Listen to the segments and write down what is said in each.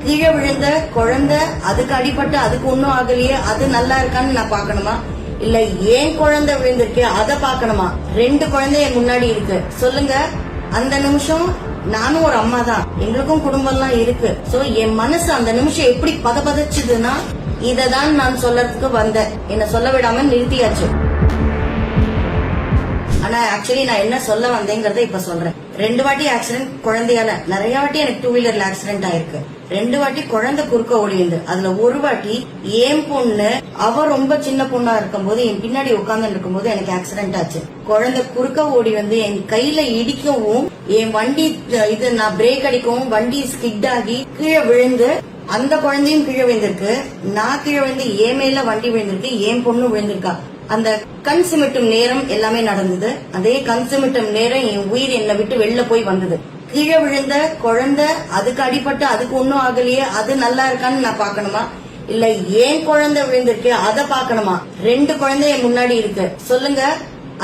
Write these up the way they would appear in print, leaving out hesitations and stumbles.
கீழே விழுந்த குழந்தை அதுக்கு அடிபட்டு அதுக்கு ஒன்னும் ஆகலையே, அது நல்லா இருக்கான்னு நான் பாக்கணுமா? இல்ல ஏன் குழந்தை விழுந்திருக்கு அதை பாக்கணுமா? 2 குழந்தை என் முன்னாடி இருக்கு. சொல்லுங்க, அந்த நிமிஷம் நானும் ஒரு அம்மா தான், எங்களுக்கும் குடும்பம்லாம் இருக்கு. சோ என் மனசு அந்த நிமிஷம் எப்படி பதபதச்சுதுன்னா இததான் நான் சொல்லறதுக்கு வந்தேன். என்ன சொல்ல விடாம நிறுத்தியாச்சு. ஆனா ஆக்சுவலி நான் என்ன சொல்ல வந்தேங்கிறத இப்ப சொல்றேன். 2 வாட்டி ஆக்சிடென்ட் குழந்தையால, நிறைய வாட்டி எனக்கு 2 வீலர்ல ஆக்சிடென்ட் ஆயிருக்கு. 2 வாட்டி குழந்தை குறுக்க ஓடிந்து. அதுல ஒரு வாட்டி என் பொண்ணு, அவ ரொம்ப சின்ன பொண்ணா இருக்கும்போது என் பின்னாடி உட்கார்ந்து இருக்கும்போது எனக்கு ஆக்சிடென்ட் ஆச்சு. குழந்தை குறுக்க ஓடி வந்து என் கையில இடிக்கவும், என் வண்டி நான் பிரேக் அடிக்கவும் வண்டி ஸ்கிட் ஆகி கீழே விழுந்து, அந்த குழந்தையும் கீழே விழுந்திருக்கு, நான் கீழே விழுந்து என் மேல வண்டி விழுந்திருக்கு, என் பொண்ணு விழுந்திருக்கா. அந்த கண் சிமிட்டும் நேரம் எல்லாமே நடந்தது. அதே கண் சிமிட்டும் நேரம் என் உயிர் என்னை விட்டு வெளில போய் வந்தது. கீழே விழுந்த குழந்தை அதுக்கு அடிபட்டு அதுக்கு ஒன்னும் ஆகலையே, அது நல்லா இருக்கான்னு நான் பாக்கணுமா? இல்ல ஏன் குழந்தை விழுந்திருக்கு அதை பாக்கணுமா? 2 குழந்தை என் முன்னாடி இருக்கு. சொல்லுங்க,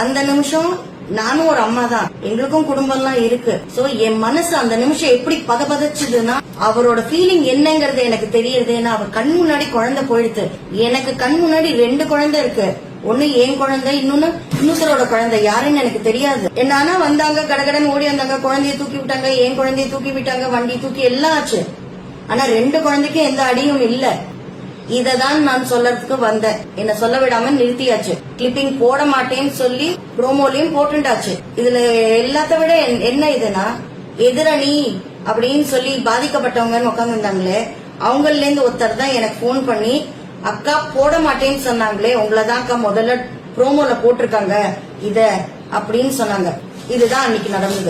அந்த நிமிஷம் நானும் ஒரு அம்மா தான், எங்களுக்கும் குடும்பம்லாம் இருக்கு. சோ என் மனசு அந்த நிமிஷம் எப்படி பதபதச்சுதுன்னா அவரோட ஃபீலிங் என்னங்கறது எனக்கு தெரியுது. ஏன்னா அவர் கண் முன்னாடி குழந்தை போயிடுது, எனக்கு கண் முன்னாடி 2 குழந்தை இருக்கு. ஒண்ணு என் குழந்தை, இன்னொருத்தரோட குழந்தை, யாருன்னு எனக்கு தெரியாது. என்னானா வந்தாங்க, கடகடன் ஓடி வந்தாங்க, குழந்தைய தூக்கி விட்டாங்க, என் குழந்தைய தூக்கி விட்டாங்க, வண்டி தூக்கி எல்லாம் ஆச்சு. ஆனா 2 குழந்தைக்கும் எந்த அடியும் இல்ல. இததான் நான் சொல்லறதுக்கு வந்தேன். என்ன சொல்ல விடாம நிறுத்தியாச்சு. கிளிப்பிங் போட மாட்டேன்னு சொல்லி ப்ரோமோலயும் போட்டுட்டாச்சு. இதுல எல்லாத்த விட என்ன இதுனா, எதிரணி அப்படின்னு சொல்லி பாதிக்கப்பட்டவங்கன்னு உட்கார்ந்து இருந்தாங்களே, அவங்கள இருந்து ஒருத்தர் தான் எனக்கு போன் பண்ணி, அக்கா போட மாட்டேன்னு சொன்னாங்களே, உங்களதான் அக்கா முதல்ல ப்ரோமோல போட்டிருக்காங்க இத அப்படின்னு சொன்னாங்க. இதுதான் அன்னைக்கு நடந்தது.